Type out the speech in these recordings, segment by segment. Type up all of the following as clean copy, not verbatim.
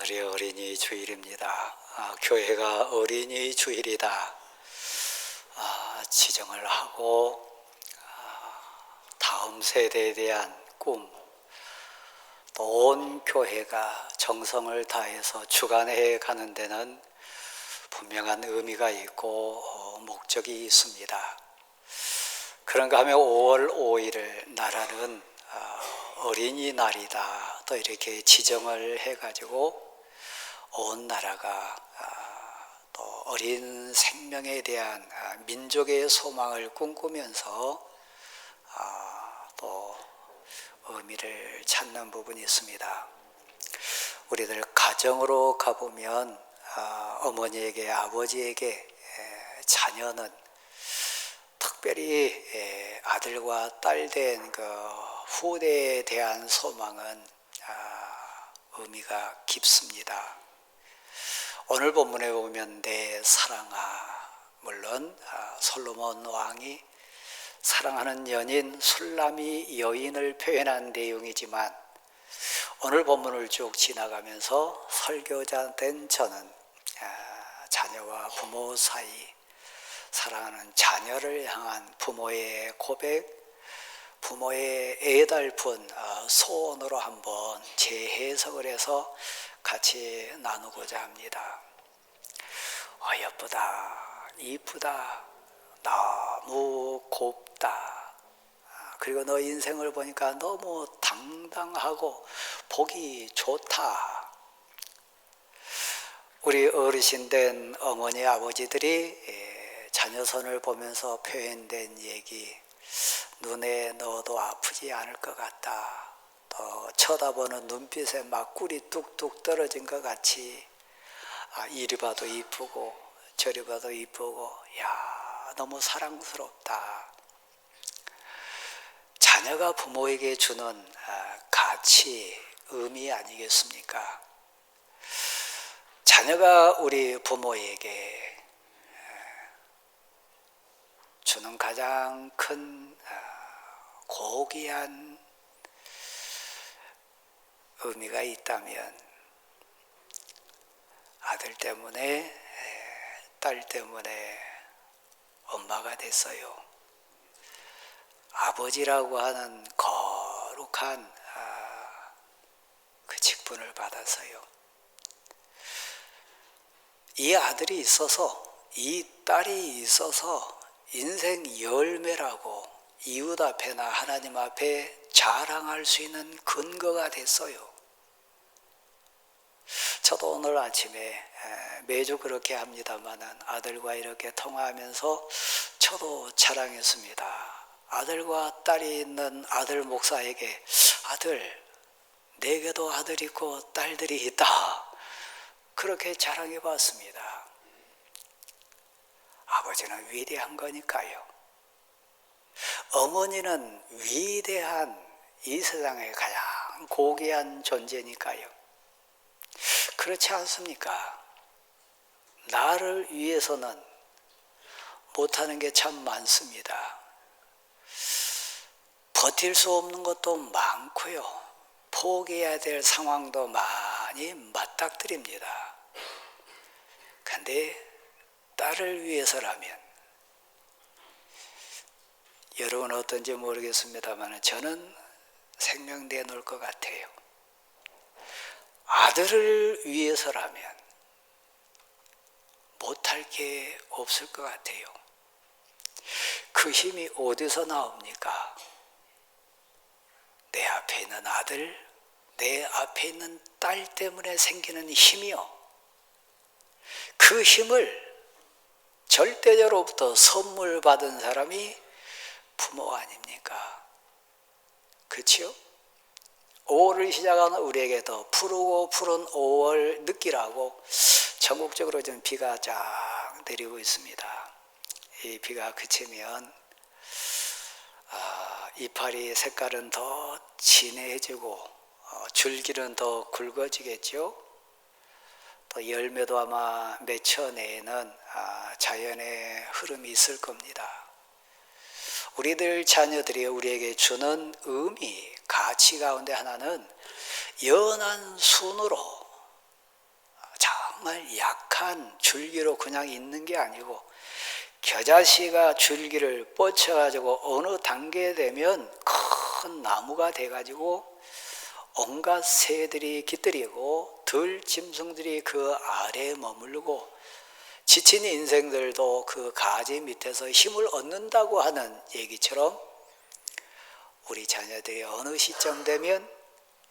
오늘이 어린이 주일입니다. 교회가 어린이 주일이다 지정을 하고 다음 세대에 대한 꿈, 또 온 교회가 정성을 다해서 주관해 가는 데는 분명한 의미가 있고 목적이 있습니다. 그런가 하면 5월 5일을 나라는 어린이날이다 또 이렇게 지정을 해가지고 온 나라가 또 어린 생명에 대한 민족의 소망을 꿈꾸면서 또 의미를 찾는 부분이 있습니다. 우리들 가정으로 가보면 어머니에게 아버지에게 자녀는 특별히 아들과 딸 된 그 후대에 대한 소망은 의미가 깊습니다. 오늘 본문에 보면 내 사랑아, 물론 솔로몬 왕이 사랑하는 연인 술람이 여인을 표현한 내용이지만 오늘 본문을 쭉 지나가면서 설교자 된 저는 자녀와 부모 사이, 사랑하는 자녀를 향한 부모의 고백, 부모의 애달픈 소원으로 한번 재해석을 해서 같이 나누고자 합니다. 예쁘다, 이쁘다, 너무 곱다, 그리고 너 인생을 보니까 너무 당당하고 보기 좋다. 우리 어르신 된 어머니 아버지들이 자녀 손을 보면서 표현된 얘기, 눈에 넣어도 아프지 않을 것 같다, 또 쳐다보는 눈빛에 막 꿀이 뚝뚝 떨어진 것 같이 이리 봐도 이쁘고 저리 봐도 이쁘고, 야, 너무 사랑스럽다. 자녀가 부모에게 주는 가치, 의미 아니겠습니까? 자녀가 우리 부모에게 주는 가장 큰 고귀한 의미가 있다면 아들 때문에, 딸 때문에 엄마가 됐어요. 아버지라고 하는 거룩한 그 직분을 받아서요. 이 아들이 있어서, 이 딸이 있어서 인생 열매라고 이웃 앞에나 하나님 앞에 자랑할 수 있는 근거가 됐어요. 저도 오늘 아침에 매주 그렇게 합니다만 아들과 이렇게 통화하면서 저도 자랑했습니다. 아들과 딸이 있는 아들 목사에게, 아들, 내게도 아들 있고 딸들이 있다, 그렇게 자랑해 봤습니다. 아버지는 위대한 거니까요. 어머니는 위대한, 이 세상에 가장 고귀한 존재니까요. 그렇지 않습니까? 나를 위해서는 못하는 게 참 많습니다. 버틸 수 없는 것도 많고요, 포기해야 될 상황도 많이 맞닥뜨립니다. 그런데 딸을 위해서라면, 여러분은 어떤지 모르겠습니다만 저는 생명 내놓을 것 같아요. 아들을 위해서라면 못할 게 없을 것 같아요. 그 힘이 어디서 나옵니까? 내 앞에 있는 아들, 내 앞에 있는 딸 때문에 생기는 힘이요. 그 힘을 절대자로부터 선물 받은 사람이 부모 아닙니까? 그렇지요? 5월을 시작하는 우리에게도 푸르고 푸른 5월 느끼라고 전국적으로 지금 비가 쫙 내리고 있습니다. 이 비가 그치면 이파리 색깔은 더 진해지고 줄기는 더 굵어지겠죠. 또 열매도 아마 맺혀 내는 자연의 흐름이 있을 겁니다. 우리들 자녀들이 우리에게 주는 의미, 가치 가운데 하나는 연한 순으로 약한 줄기로 그냥 있는 게 아니고 겨자씨가 줄기를 뻗쳐가지고 어느 단계에 되면 큰 나무가 돼가지고 온갖 새들이 깃들이고 들짐승들이 그 아래에 머물고 지친 인생들도 그 가지 밑에서 힘을 얻는다고 하는 얘기처럼 우리 자녀들이 어느 시점 되면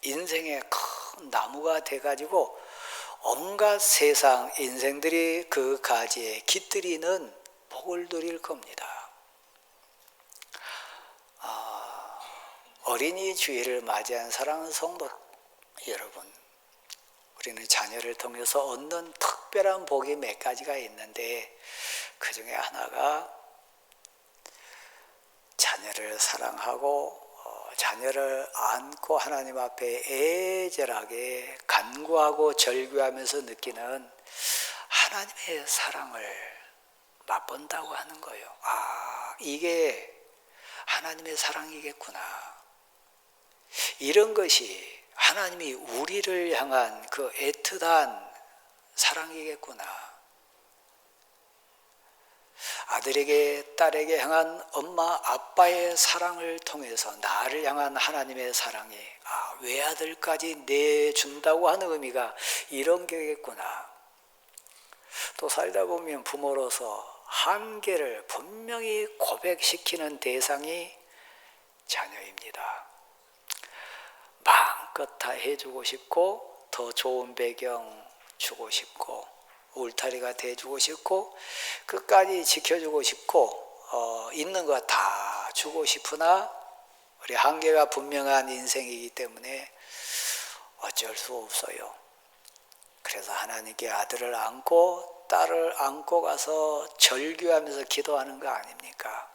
인생의 큰 나무가 돼가지고 온갖 세상 인생들이 그 가지에 깃들이는 복을 누릴 겁니다. 어린이 주일을 맞이한 사랑하는 성도 여러분, 우리는 자녀를 통해서 얻는 특별한 복이 몇 가지가 있는데 그 중에 하나가 자녀를 사랑하고 자녀를 안고 하나님 앞에 애절하게 간구하고 절규하면서 느끼는 하나님의 사랑을 맛본다고 하는 거예요. 이게 하나님의 사랑이겠구나. 이런 것이 하나님이 우리를 향한 그 애틋한 사랑이겠구나. 아들에게 딸에게 향한 엄마 아빠의 사랑을 통해서 나를 향한 하나님의 사랑이 외아들까지 내준다고 하는 의미가 이런 게겠구나. 또 살다 보면 부모로서 한계를 분명히 고백시키는 대상이 자녀입니다. 마음껏 다 해주고 싶고 더 좋은 배경 주고 싶고 울타리가 돼주고 싶고 끝까지 지켜주고 싶고 있는 거 다 주고 싶으나 우리 한계가 분명한 인생이기 때문에 어쩔 수 없어요. 그래서 하나님께 아들을 안고 딸을 안고 가서 절규하면서 기도하는 거 아닙니까?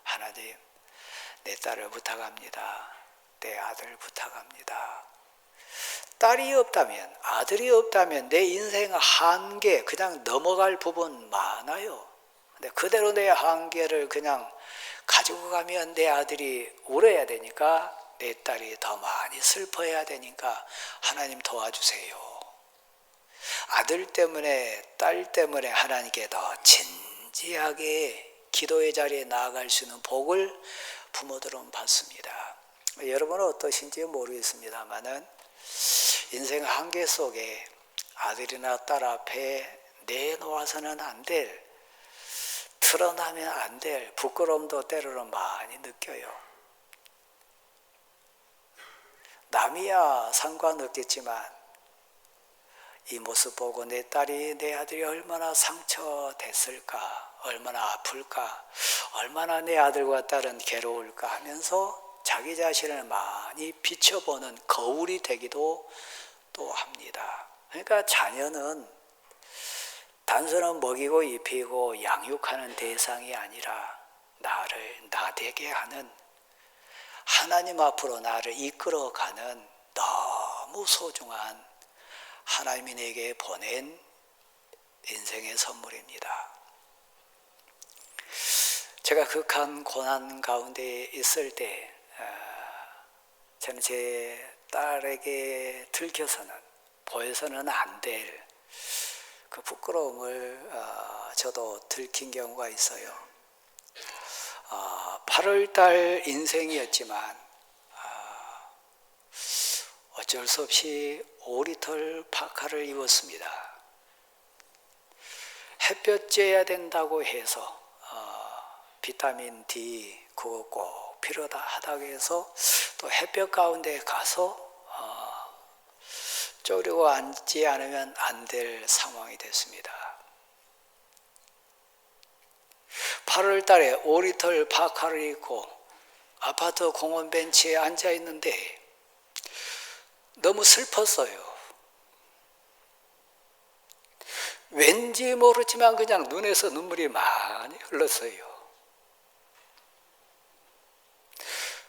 하나님, 내 딸을 부탁합니다. 내 아들을 부탁합니다. 딸이 없다면, 아들이 없다면 내 인생 한계 그냥 넘어갈 부분 많아요. 근데 그대로 내 한계를 그냥 가지고 가면 내 아들이 울어야 되니까, 내 딸이 더 많이 슬퍼해야 되니까 하나님 도와주세요. 아들 때문에 딸 때문에 하나님께 더 진지하게 기도의 자리에 나아갈 수 있는 복을 부모들은 받습니다. 여러분은 어떠신지 모르겠습니다만은 인생 한계 속에 아들이나 딸 앞에 내놓아서는 안 될, 드러나면 안 될 부끄러움도 때로는 많이 느껴요. 남이야 상관없겠지만 이 모습 보고 내 딸이 내 아들이 얼마나 상처됐을까, 얼마나 아플까, 얼마나 내 아들과 딸은 괴로울까 하면서 자기 자신을 많이 비춰보는 거울이 되기도 또 합니다. 그러니까 자녀는 단순한 먹이고 입히고 양육하는 대상이 아니라 나를 나되게 하는, 하나님 앞으로 나를 이끌어가는 너무 소중한 하나님이 내게 보낸 인생의 선물입니다. 제가 극한 고난 가운데 있을 때 저는 제 딸에게 들켜서는, 보여서는 안 될 그 부끄러움을 저도 들킨 경우가 있어요. 8월달 인생이었지만 어쩔 수 없이 오리털 파카를 입었습니다. 햇볕 쬐야 된다고 해서 비타민 D 그거 꼭 필요하다 하다고 해서 또 햇볕 가운데 가서 쪼르고 앉지 않으면 안 될 상황이 됐습니다. 8월 달에 오리털 파카를 입고 아파트 공원 벤치에 앉아 있는데 너무 슬펐어요. 왠지 모르지만 그냥 눈에서 눈물이 많이 흘렀어요.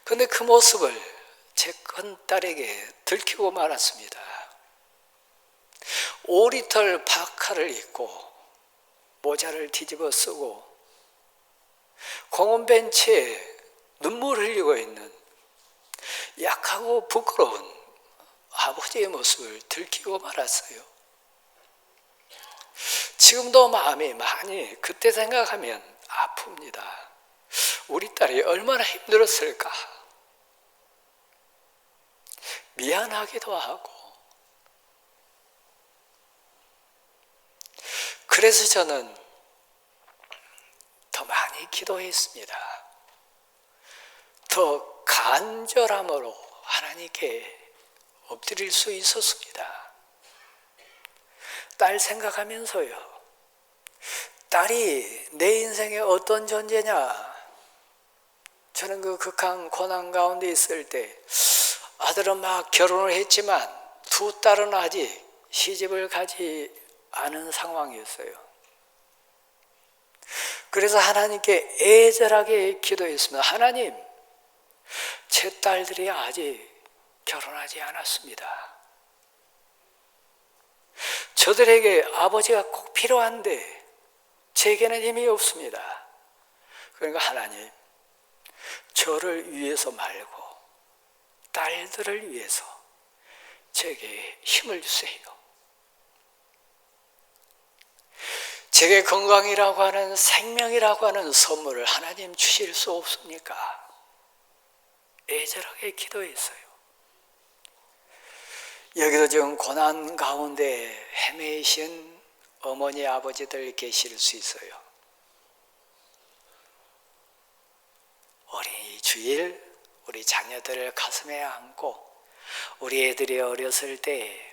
그런데 그 모습을 제 큰 딸에게 들키고 말았습니다. 오리털 파카를 입고 모자를 뒤집어 쓰고 공원 벤치에 눈물 흘리고 있는 약하고 부끄러운 아버지의 모습을 들키고 말았어요. 지금도 마음이 많이 그때 생각하면 아픕니다. 우리 딸이 얼마나 힘들었을까. 미안하기도 하고. 그래서 저는 더 많이 기도했습니다. 더 간절함으로 하나님께 엎드릴 수 있었습니다. 딸 생각하면서요. 딸이 내 인생에 어떤 존재냐. 저는 그 극한 고난 가운데 있을 때 아들은 막 결혼을 했지만 두 딸은 아직 시집을 가지 않은 상황이었어요. 그래서 하나님께 애절하게 기도했습니다. 하나님, 제 딸들이 아직 결혼하지 않았습니다. 저들에게 아버지가 꼭 필요한데 제게는 힘이 없습니다. 그러니까 하나님, 저를 위해서 말고 딸들을 위해서 제게 힘을 주세요. 제게 건강이라고 하는, 생명이라고 하는 선물을 하나님 주실 수 없습니까? 애절하게 기도했어요. 여기도 지금 고난 가운데 헤매신 어머니 아버지들 계실 수 있어요. 어린이 주일 우리 자녀들을 가슴에 안고 우리 애들이 어렸을 때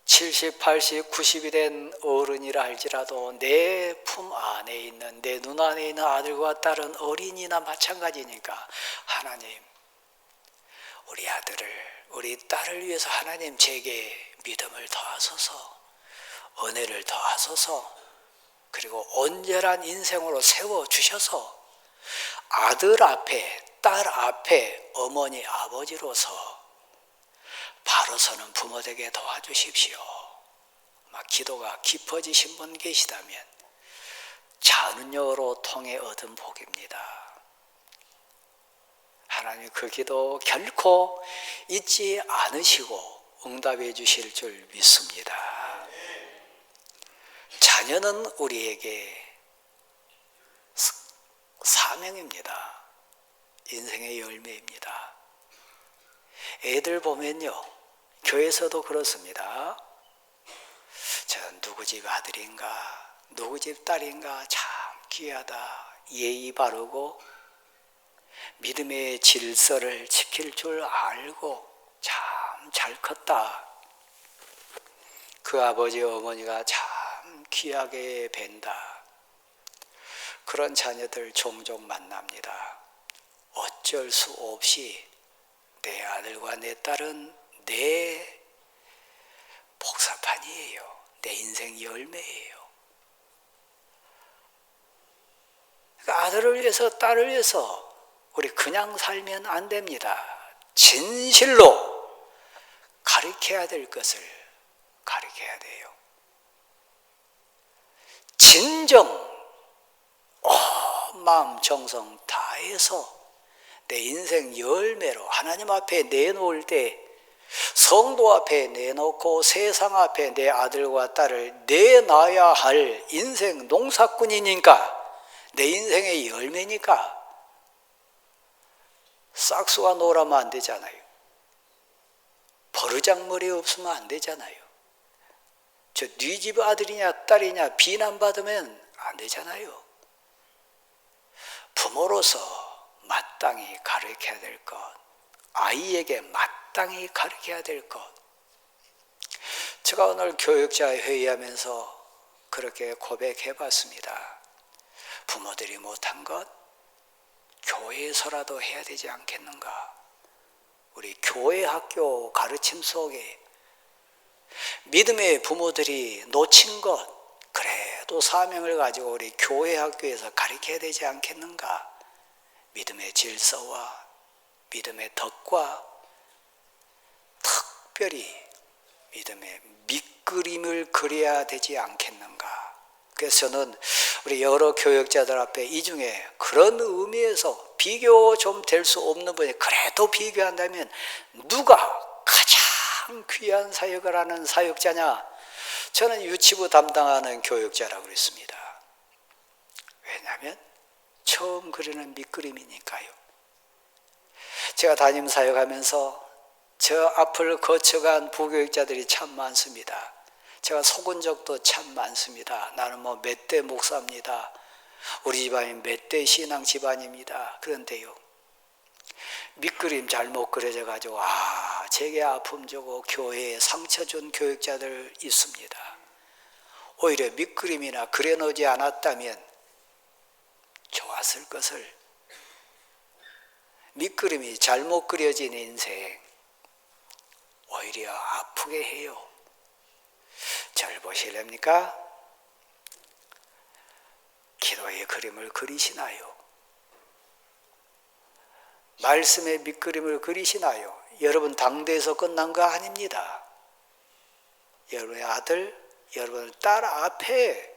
70, 80, 90이 된 어른이라 할지라도 내 품 안에 있는, 내 눈 안에 있는 아들과 딸은 어린이나 마찬가지니까 하나님, 우리 아들을, 우리 딸을 위해서 하나님 제게 믿음을 더하소서, 은혜를 더하소서, 그리고 온전한 인생으로 세워주셔서 아들 앞에, 딸 앞에 어머니, 아버지로서 바로 서는 부모에게 도와주십시오. 막 기도가 깊어지신 분 계시다면 자은여로 통해 얻은 복입니다. 하나님 그 기도 결코 잊지 않으시고 응답해 주실 줄 믿습니다. 자녀는 우리에게 사명입니다. 인생의 열매입니다. 애들 보면요, 교회에서도 그렇습니다. 저 누구 집 아들인가, 누구 집 딸인가 참 귀하다, 예의 바르고 믿음의 질서를 지킬 줄 알고 참 잘 컸다. 그 아버지 어머니가 참 귀하게 뵌다. 그런 자녀들 종종 만납니다. 어쩔 수 없이 내 아들과 내 딸은 내 복사판이에요. 내 인생 열매예요. 그러니까 아들을 위해서, 딸을 위해서 우리 그냥 살면 안 됩니다. 진실로 가르쳐야 될 것을 가르쳐야 돼요. 진정 마음 정성 다해서 내 인생 열매로 하나님 앞에 내놓을 때, 성도 앞에 내놓고 세상 앞에 내 아들과 딸을 내놔야 할 인생 농사꾼이니까, 내 인생의 열매니까 싹수가 노라면 안 되잖아요. 버르장머리 없으면 안 되잖아요. 저 네 집 아들이냐 딸이냐 비난받으면 안 되잖아요. 부모로서 마땅히 가르쳐야 될 것, 아이에게 마땅히 가르쳐야 될 것. 제가 오늘 교육자 회의하면서 그렇게 고백해봤습니다. 부모들이 못한 것 교회에서라도 해야 되지 않겠는가. 우리 교회 학교 가르침 속에 믿음의 부모들이 놓친 것, 그래도 사명을 가지고 우리 교회 학교에서 가르쳐야 되지 않겠는가. 믿음의 질서와 믿음의 덕과 특별히 믿음의 밑그림을 그려야 되지 않겠는가. 그래서 저는 우리 여러 교역자들 앞에 이 중에 그런 의미에서 비교 좀 될 수 없는 분이 그래도 비교한다면 누가 가장 가장 귀한 사역을 하는 사역자냐? 저는 유치부 담당하는 교육자라고 그랬습니다. 왜냐하면 처음 그리는 밑그림이니까요. 제가 담임 사역하면서 저 앞을 거쳐간 부교육자들이 참 많습니다. 제가 속은 적도 참 많습니다. 나는 뭐 몇 대 목사입니다. 우리 집안이 몇 대 신앙 집안입니다. 그런데요, 밑그림 잘못 그려져 가지고 제게 아픔 주고 교회에 상처 준 교육자들 있습니다. 오히려 밑그림이나 그려놓지 않았다면 좋았을 것을. 밑그림이 잘못 그려진 인생 오히려 아프게 해요. 절 보실랍니까? 기도의 그림을 그리시나요? 말씀의 밑그림을 그리시나요? 여러분 당대에서 끝난 거 아닙니다. 여러분의 아들, 여러분의 딸 앞에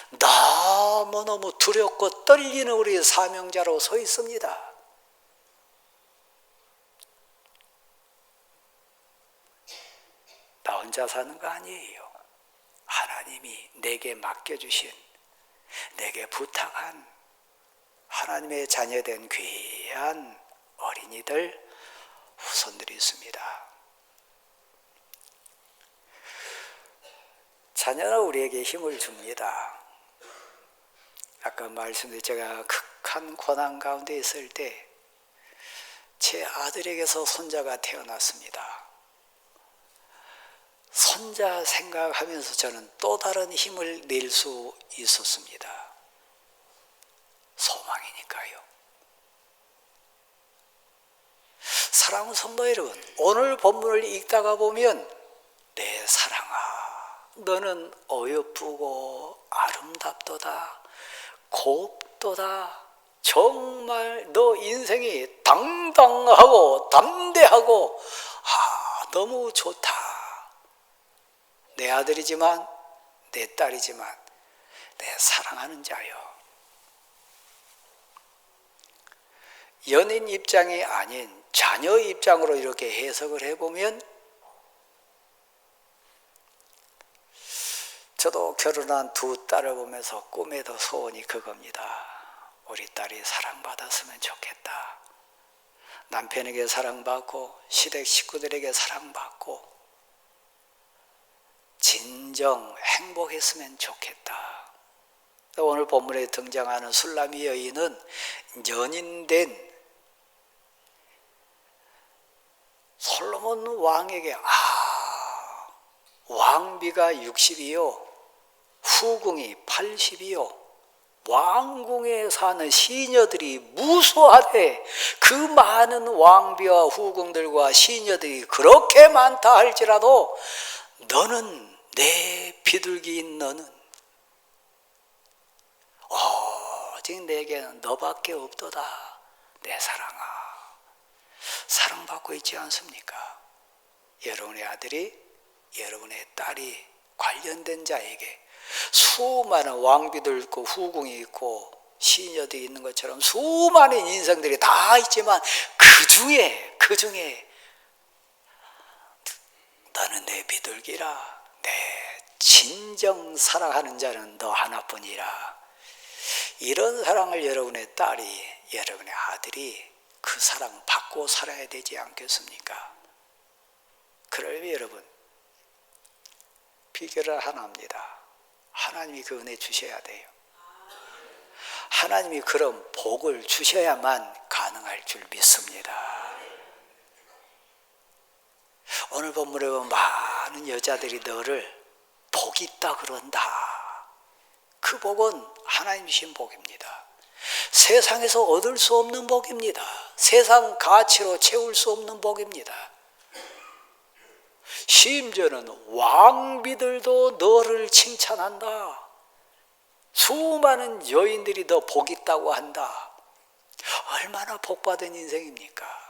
너무너무 두렵고 떨리는 우리 사명자로 서 있습니다. 나 혼자 사는 거 아니에요. 하나님이 내게 맡겨주신, 내게 부탁한 하나님의 자녀된 귀한 어린이들, 후손들이 있습니다. 자녀는 우리에게 힘을 줍니다. 아까 말씀드린 제가 극한 고난 가운데 있을 때 제 아들에게서 손자가 태어났습니다. 손자 생각하면서 저는 또 다른 힘을 낼 수 있었습니다. 소망이니까요. 사랑하는 성도 여러분, 오늘 본문을 읽다가 보면 내 사랑아, 너는 어여쁘고 아름답도다, 곱도다. 정말 너 인생이 당당하고 담대하고 너무 좋다. 내 아들이지만 내 딸이지만 내 사랑하는 자요. 연인 입장이 아닌 자녀 입장으로 이렇게 해석을 해보면, 저도 결혼한 두 딸을 보면서 꿈에도 소원이 그겁니다. 우리 딸이 사랑받았으면 좋겠다. 남편에게 사랑받고 시댁 식구들에게 사랑받고 진정 행복했으면 좋겠다. 오늘 본문에 등장하는 술라미 여인은 연인된 솔로몬 왕에게 왕비가 60이요 후궁이 80이요 왕궁에 사는 시녀들이 무수하되 그 많은 왕비와 후궁들과 시녀들이 그렇게 많다 할지라도 너는, 내 비둘기인 너는 오직 내게는 너밖에 없도다. 내 사랑아, 사랑받고 있지 않습니까? 여러분의 아들이, 여러분의 딸이 관련된 자에게 수많은 왕비도 있고 후궁이 있고 시녀들이 있는 것처럼 수많은 인생들이 다 있지만 그 중에 너는 내 비둘기라, 내 진정 사랑하는 자는 너 하나뿐이라. 이런 사랑을 여러분의 딸이, 여러분의 아들이 그 사랑 받고 살아야 되지 않겠습니까? 그러면 여러분, 비결은 하나입니다. 하나님이 그 은혜 주셔야 돼요. 하나님이 그런 복을 주셔야만 가능할 줄 믿습니다. 오늘 본문에 보면 많은 여자들이 너를 복 있다 그런다. 그 복은 하나님 주신 복입니다. 세상에서 얻을 수 없는 복입니다. 세상 가치로 채울 수 없는 복입니다. 심지어는 왕비들도 너를 칭찬한다. 수많은 여인들이 너 복 있다고 한다. 얼마나 복받은 인생입니까?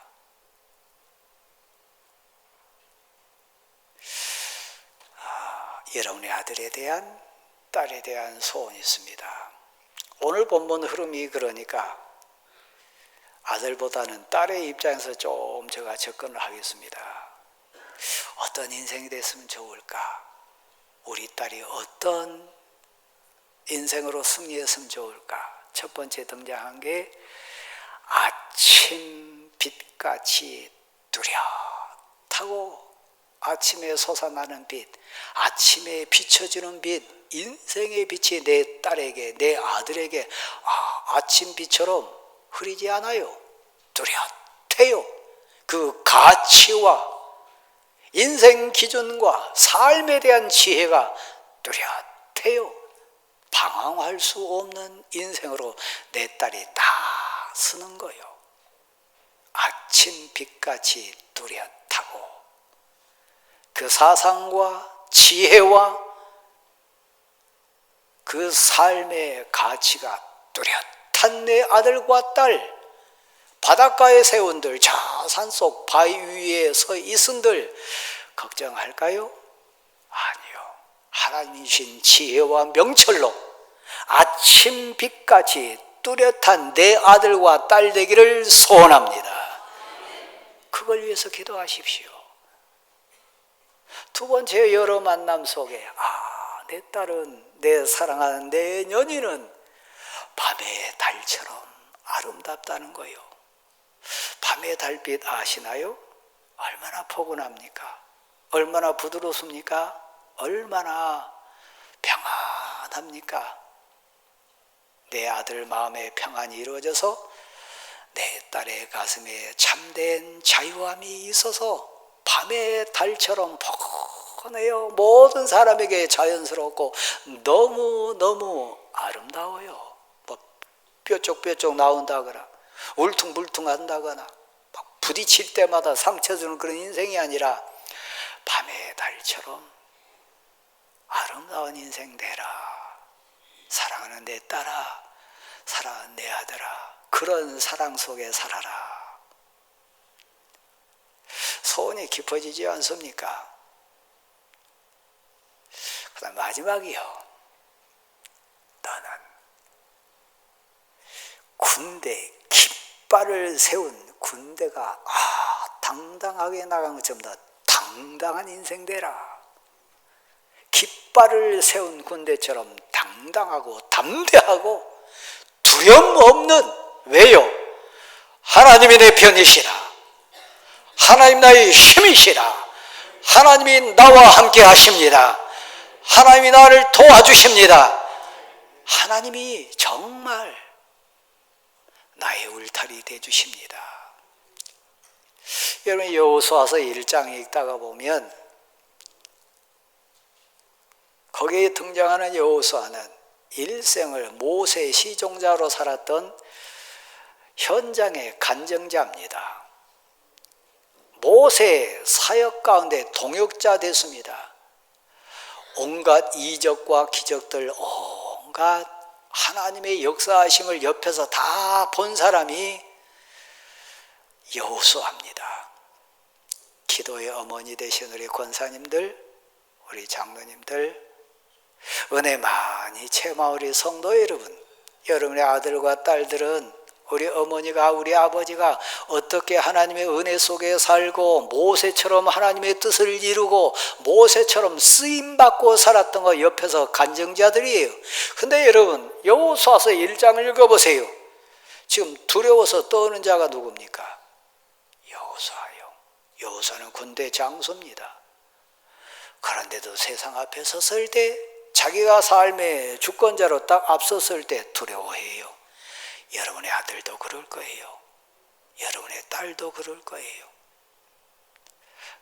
여러분의 아들에 대한, 딸에 대한 소원이 있습니다. 오늘 본문 흐름이 그러니까 아들보다는 딸의 입장에서 좀 제가 접근을 하겠습니다. 어떤 인생이 됐으면 좋을까? 우리 딸이 어떤 인생으로 승리했으면 좋을까? 첫 번째 등장한 게 아침 빛같이 뚜렷하고 아침에 솟아나는 빛, 아침에 비춰주는 빛, 인생의 빛이 내 딸에게, 내 아들에게 아침 빛처럼 흐리지 않아요. 뚜렷해요. 그 가치와 인생 기준과 삶에 대한 지혜가 뚜렷해요. 방황할 수 없는 인생으로 내 딸이 다 쓰는 거예요. 아침 빛같이 뚜렷하고 그 사상과 지혜와 그 삶의 가치가 뚜렷한 내 아들과 딸, 바닷가에 세운들, 저 산속 바위 위에 서 있은들 걱정할까요? 아니요. 하나님이신 지혜와 명철로 아침 빛같이 뚜렷한 내 아들과 딸 되기를 소원합니다. 그걸 위해서 기도하십시오. 두 번째, 여러 만남 속에 내 딸은, 내 사랑하는 내 연인은 밤의 달처럼 아름답다는 거요. 밤의 달빛 아시나요? 얼마나 포근합니까? 얼마나 부드럽습니까? 얼마나 평안합니까? 내 아들 마음에 평안이 이루어져서 내 딸의 가슴에 참된 자유함이 있어서 밤의 달처럼 포근해요. 모든 사람에게 자연스럽고 너무너무 아름다워요. 뭐 뾰족뾰족 나온다거나 울퉁불퉁한다거나 막 부딪힐 때마다 상처 주는 그런 인생이 아니라 밤의 달처럼 아름다운 인생 되라. 사랑하는 내 딸아, 사랑하는 내 아들아, 그런 사랑 속에 살아라. 소원이 깊어지지 않습니까? 그 다음 마지막이요. 너는 군대, 깃발을 세운 군대가 당당하게 나간 것처럼 더 당당한 인생 되라. 깃발을 세운 군대처럼 당당하고 담대하고 두려움 없는, 왜요? 하나님이 내 편이시라. 하나님 나의 힘이시라. 하나님이 나와 함께 하십니다. 하나님이 나를 도와주십니다. 하나님이 정말 나의 울타리 되주십니다. 여러분, 여호수아서 1장 읽다가 보면 거기에 등장하는 여호수아는 일생을 모세 시종자로 살았던 현장의 간증자입니다. 모세 사역 가운데 동역자 됐습니다. 온갖 이적과 기적들, 온갖 하나님의 역사하심을 옆에서 다 본 사람이 여호수아입니다. 기도의 어머니 되신 우리 권사님들, 우리 장로님들, 은혜 많이 체험한 우리 성도 여러분, 여러분의 아들과 딸들은 우리 어머니가, 우리 아버지가 어떻게 하나님의 은혜 속에 살고 모세처럼 하나님의 뜻을 이루고 모세처럼 쓰임받고 살았던 거 옆에서 간증자들이에요. 근데 여러분, 여호수아서 1장을 읽어보세요. 지금 두려워서 떠오는 자가 누굽니까? 여호수아요. 여호수아는 군대 장수입니다. 그런데도 세상 앞에 섰을 때, 자기가 삶의 주권자로 딱 앞섰을 때 두려워해요. 여러분의 아들도 그럴 거예요. 여러분의 딸도 그럴 거예요.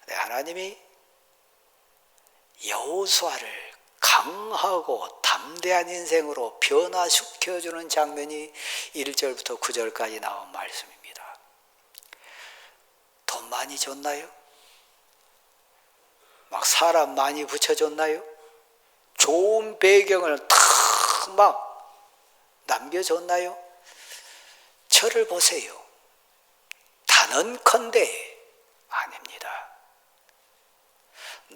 근데 하나님이 여호수아를 강하고 담대한 인생으로 변화시켜주는 장면이 1절부터 9절까지 나온 말씀입니다. 돈 많이 줬나요? 막 사람 많이 붙여줬나요? 좋은 배경을 탁 막 남겨줬나요? 저를 보세요. 단언컨대 아닙니다.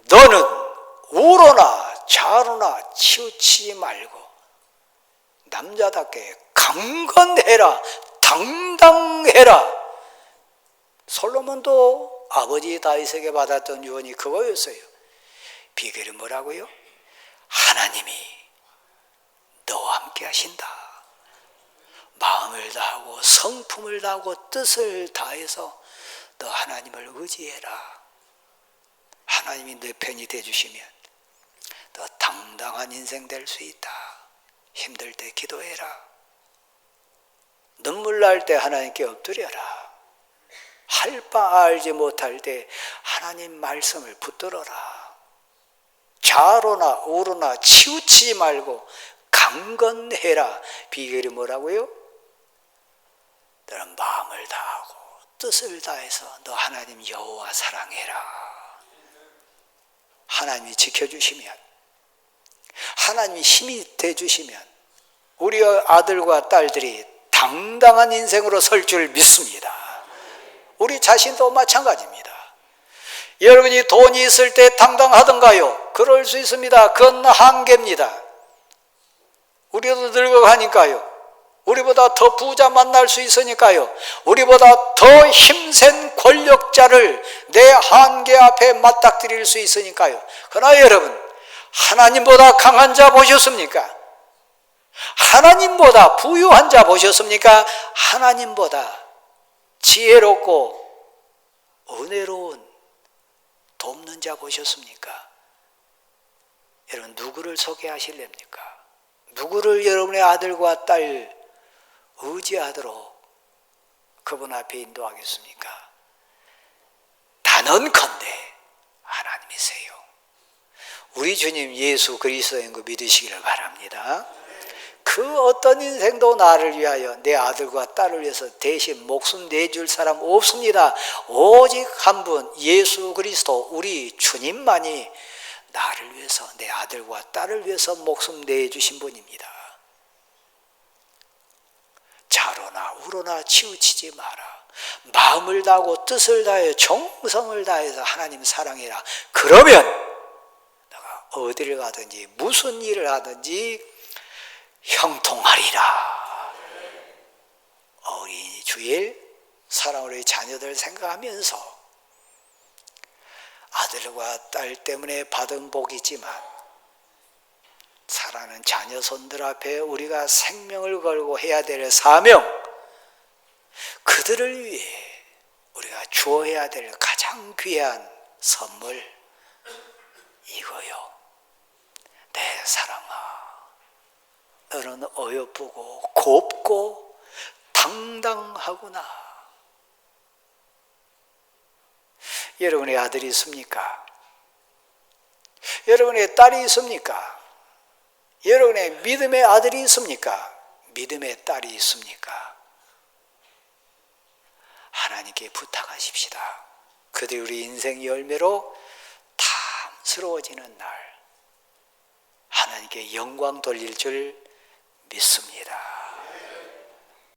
너는 우로나 좌로나 치우치지 말고 남자답게 강건해라, 당당해라. 솔로몬도 아버지 다윗에게 받았던 유언이 그거였어요. 비결이 뭐라고요? 하나님이 너와 함께 하신다. 마음을 다하고 성품을 다하고 뜻을 다해서 너 하나님을 의지해라. 하나님이 내 편이 되주시면 너 당당한 인생 될 수 있다. 힘들 때 기도해라. 눈물 날 때 하나님께 엎드려라. 할 바 알지 못할 때 하나님 말씀을 붙들어라. 좌로나 우로나 치우치지 말고 강건해라. 비결이 뭐라고요? 너는 마음을 다하고 뜻을 다해서 너 하나님 여호와 사랑해라. 하나님이 지켜주시면, 하나님이 힘이 돼주시면 우리 아들과 딸들이 당당한 인생으로 설 줄 믿습니다. 우리 자신도 마찬가지입니다. 여러분이 돈이 있을 때 당당하던가요? 그럴 수 있습니다. 그건 한계입니다. 우리도 늙어가니까요. 우리보다 더 부자 만날 수 있으니까요. 우리보다 더 힘센 권력자를 내 한계 앞에 맞닥뜨릴 수 있으니까요. 그러나 여러분, 하나님보다 강한 자 보셨습니까? 하나님보다 부유한 자 보셨습니까? 하나님보다 지혜롭고 은혜로운 돕는 자 보셨습니까? 여러분, 누구를 소개하실랍니까? 누구를 여러분의 아들과 딸 의지하도록 그분 앞에 인도하겠습니까? 단언컨대 하나님이세요. 우리 주님 예수 그리스도인 거 믿으시기를 바랍니다. 그 어떤 인생도 나를 위하여, 내 아들과 딸을 위해서 대신 목숨 내줄 사람 없습니다. 오직 한 분, 예수 그리스도 우리 주님만이 나를 위해서, 내 아들과 딸을 위해서 목숨 내주신 분입니다. 좌로나 우로나 치우치지 마라. 마음을 다하고 뜻을 다해 정성을 다해서 하나님 사랑해라. 그러면 내가 어디를 가든지 무슨 일을 하든지 형통하리라. 어린이 주일 사랑으로의 자녀들 생각하면서 아들과 딸 때문에 받은 복이지만 사랑하는 자녀손들 앞에 우리가 생명을 걸고 해야 될 사명, 그들을 위해 우리가 주어야 될 가장 귀한 선물, 이거요. 내 사랑아, 너는 어여쁘고 곱고 당당하구나. 여러분의 아들이 있습니까? 여러분의 딸이 있습니까? 여러분의 믿음의 아들이 있습니까? 믿음의 딸이 있습니까? 하나님께 부탁하십시다. 그들이 우리 인생 열매로 탐스러워지는 날 하나님께 영광 돌릴 줄 믿습니다.